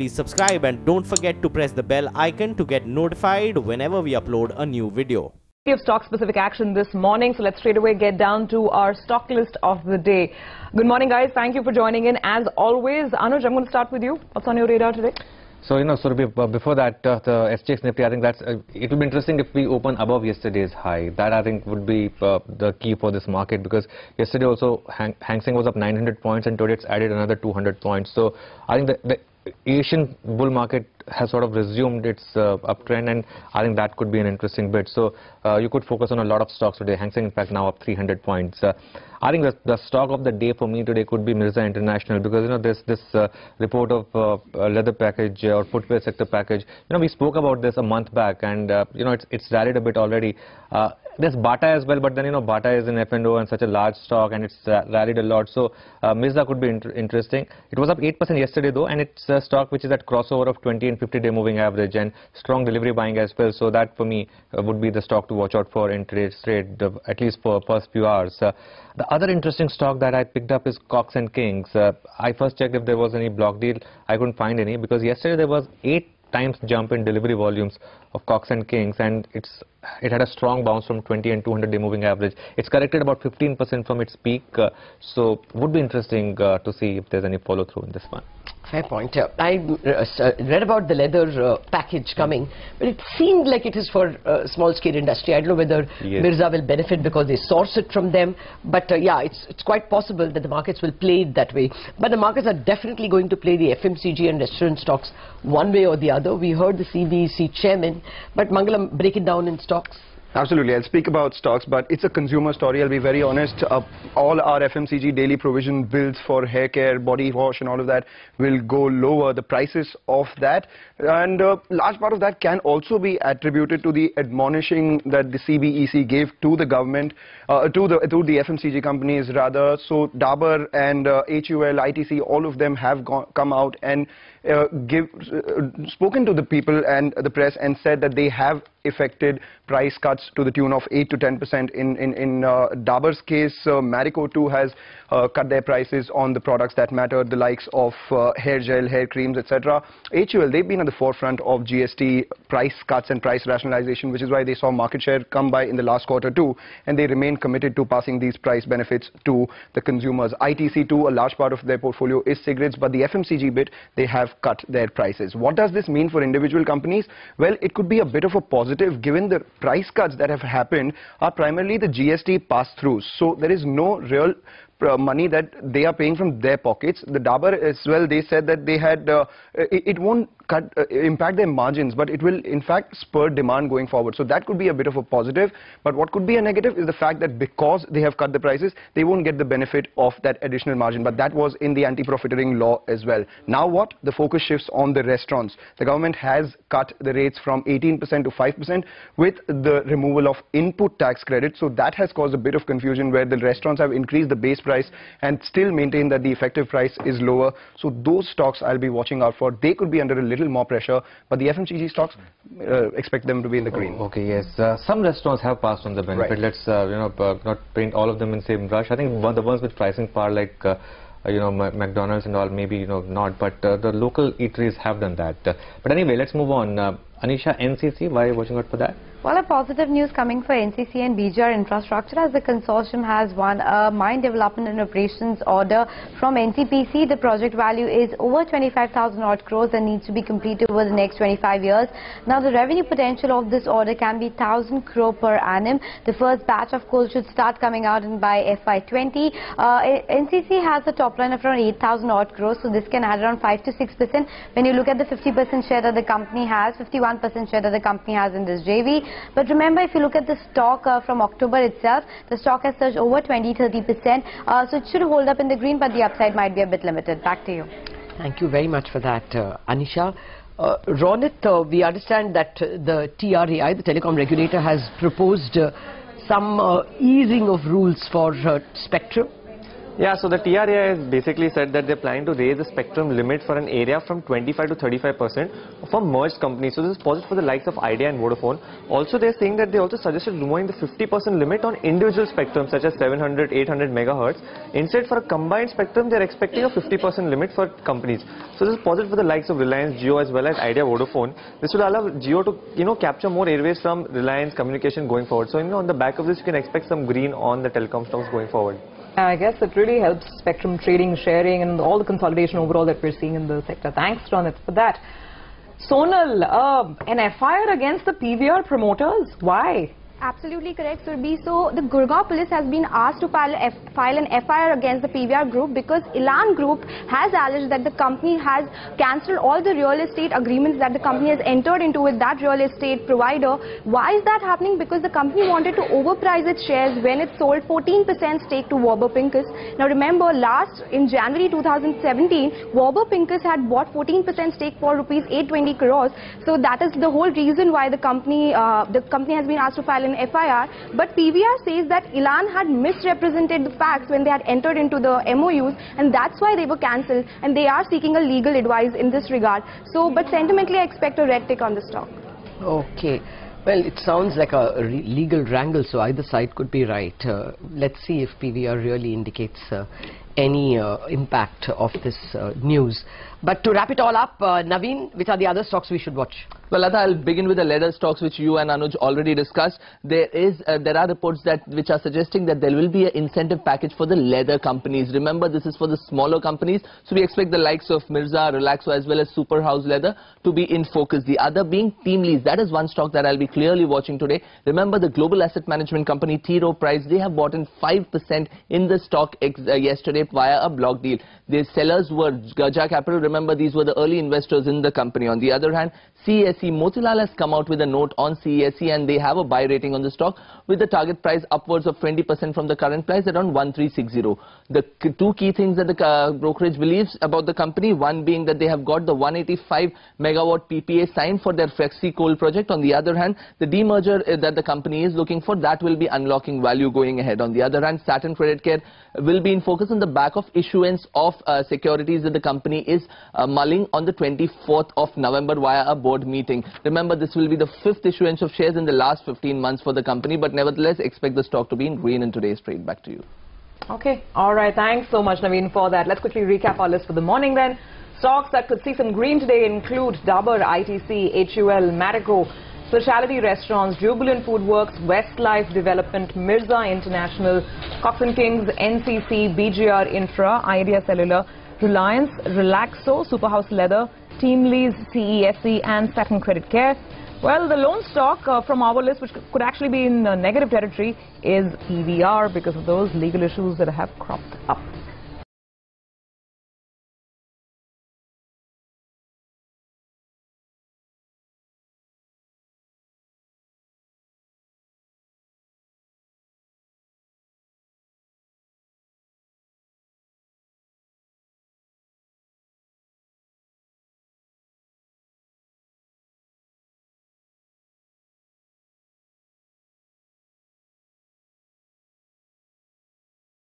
please subscribe and don't forget to press the bell icon to get notified whenever we upload a new video. We have stock-specific action this morning, so let's straight away get down to our stock list of the day. Good morning, guys. Thank you for joining in. As always, Anuj, I'm going to start with you. What's on your radar today? So, before that, the SGX Nifty, I think it will be interesting if we open above yesterday's high. That, I think, would be the key for this market, because yesterday also Hang Seng was up 900 points and today it's added another 200 points. So, I think the Asian bull market has sort of resumed its uptrend, and I think that could be an interesting bit. So, you could focus on a lot of stocks today. Hang Seng, in fact, now up 300 points. I think the stock of the day for me today could be Mirza International, because there's this report of leather package or footwear sector package. We spoke about this a month back, and it's rallied a bit already. There's Bata as well, but then Bata is in F&O and such a large stock, and it's rallied a lot. So Mirza could be interesting. It was up 8% yesterday though, and it's a stock which is at crossover of 20 and 50-day moving average and strong delivery buying as well. So that for me would be the stock to watch out for in today's trade, at least for first few hours. The other interesting stock that I picked up is Cox and Kings. I first checked if there was any block deal. I couldn't find any, because yesterday there was 8 times jump in delivery volumes of Cox and Kings, and it had a strong bounce from 20 and 200-day moving average. It's corrected about 15% from its peak, so would be interesting to see if there's any follow through in this one. Fair point. I read about the leather package coming, but it seemed like it is for small-scale industry. I don't know whether Mirza will benefit because they source it from them, but yeah, it's quite possible that the markets will play it that way. But the markets are definitely going to play the FMCG and restaurant stocks one way or the other. We heard the CNBC chairman, but Mangalam, break it down in stocks. Absolutely. I'll speak about stocks, but it's a consumer story. I'll be very honest. All our FMCG daily provision bills for hair care, body wash and all of that will go lower. The prices of that, and a large part of that can also be attributed to the admonishing that the CBEC gave to the government, to the FMCG companies rather. So Dabur and HUL, ITC, all of them have come out and spoken to the people and the press and said that they have effected price cuts to the tune of 8 to 10%. In Dabur's case, Marico too has cut their prices on the products that matter, the likes of hair gel, hair creams, etc. HUL, they've been at the forefront of GST price cuts and price rationalization, which is why they saw market share come by in the last quarter too, and they remain committed to passing these price benefits to the consumers. ITC too, a large part of their portfolio is cigarettes, but the FMCG bit, they have cut their prices. What does this mean for individual companies? Well, it could be a bit of a positive, given the price cuts that have happened are primarily the GST pass-throughs. So there is no real money that they are paying from their pockets. The Dabur as well, they said that they had, it won't impact their margins, but it will in fact spur demand going forward. So that could be a bit of a positive, but what could be a negative is the fact that because they have cut the prices, they won't get the benefit of that additional margin, but that was in the anti-profiteering law as well. Now what? The focus shifts on the restaurants. The government has cut the rates from 18% to 5% with the removal of input tax credit. So that has caused a bit of confusion, where the restaurants have increased the base price and still maintain that the effective price is lower. So those stocks I'll be watching out for. They could be under a little more pressure, but the FMCG stocks, expect them to be in the green. Okay, yes. Some restaurants have passed on the benefit. Right. Let's not paint all of them in the same brush. I think the ones with pricing power, like McDonald's and all, maybe not, but the local eateries have done that. But anyway, let's move on. Anisha, NCC, why are you watching out for that? Well, a positive news coming for NCC and BGR Infrastructure, as the consortium has won a mine development and operations order from NTPC. The project value is over 25,000 odd crores and needs to be completed over the next 25 years. Now, the revenue potential of this order can be 1,000 crore per annum. The first batch of coal should start coming out by FY20. NCC has a top line of around 8,000 odd crores, so this can add around 5 to 6%. When you look at the 50% share that the company has, 51% share that the company has in this JV. But remember, if you look at the stock from October itself, the stock has surged over 20-30%. So it should hold up in the green, but the upside might be a bit limited. Back to you. Thank you very much for that, Anisha. Ronit, we understand that the TRAI, the telecom regulator, has proposed some easing of rules for spectrum. Yeah, so the TRA has basically said that they're planning to raise the spectrum limit for an area from 25 to 35% for merged companies. So this is positive for the likes of Idea and Vodafone. Also, they're saying that they also suggested removing the 50% limit on individual spectrum such as 700, 800 megahertz. Instead, for a combined spectrum, they're expecting a 50% limit for companies. So this is positive for the likes of Reliance, Jio, as well as Idea, Vodafone. This will allow Jio to, capture more airwaves from Reliance Communication going forward. So, on the back of this, you can expect some green on the telecom stocks going forward. I guess it really helps spectrum trading, sharing, and all the consolidation overall that we're seeing in the sector. Thanks, Ronit, for that. Sonal, an FIR against the PVR promoters. Why? Absolutely correct, Surbi. So the Gurgaon police has been asked to file an FIR against the PVR group because Elan Group has alleged that the company has cancelled all the real estate agreements that the company has entered into with that real estate provider. Why is that happening? Because the company wanted to overprice its shares when it sold 14% stake to Warburg Pincus. Now remember, in January 2017, Warburg Pincus had bought 14% stake for rupees 820 crores. So that is the whole reason why the company has been asked to file an FIR, but PVR says that Elan had misrepresented the facts when they had entered into the MOUs, and that's why they were cancelled, and they are seeking a legal advice in this regard. So, but sentimentally, I expect a red tick on the stock. Okay. Well, it sounds like a legal wrangle, so either side could be right. Let's see if PVR really indicates any impact of this news. But to wrap it all up, Naveen, which are the other stocks we should watch? Well, Lata, I'll begin with the leather stocks which you and Anuj already discussed. There are reports which are suggesting that there will be an incentive package for the leather companies. Remember, this is for the smaller companies, so we expect the likes of Mirza, Relaxo, as well as Super House Leather to be in focus. The other being TeamLease. That is one stock that I'll be clearly watching today. Remember, the global asset management company T. Rowe Price, they have bought in 5% in the stock yesterday via a block deal. The sellers were Gaja Capital. Remember, these were the early investors in the company. On the other hand, CSE, Motilal has come out with a note on CSE, and they have a buy rating on the stock with the target price upwards of 20% from the current price around 1360. The two key things that the brokerage believes about the company, one being that they have got the 185 megawatt PPA signed for their Flexi coal project. On the other hand, the demerger that the company is looking for, that will be unlocking value going ahead. On the other hand, Saturn Credit Care will be in focus on the back of issuance of securities that the company is mulling on the 24th of November via a board meeting. Remember, this will be the 5th issuance of shares in the last 15 months for the company, but nevertheless expect the stock to be in green in today's trade. Back to you. Okay, all right, thanks so much, Naveen, for that. Let's quickly recap our list for the morning then. Stocks that could see some green today include Dabur, ITC, HUL, Marico, Specialty Restaurants, Jubilant Foodworks, Westlife Development, Mirza International, Cox & Kings, NCC, BGR Infra, Idea Cellular, Reliance, Relaxo, Superhouse Leather, TeamLease, CESE, and Saturn Credit Care. Well, the lone stock from our list, which could actually be in negative territory, is PVR because of those legal issues that have cropped up.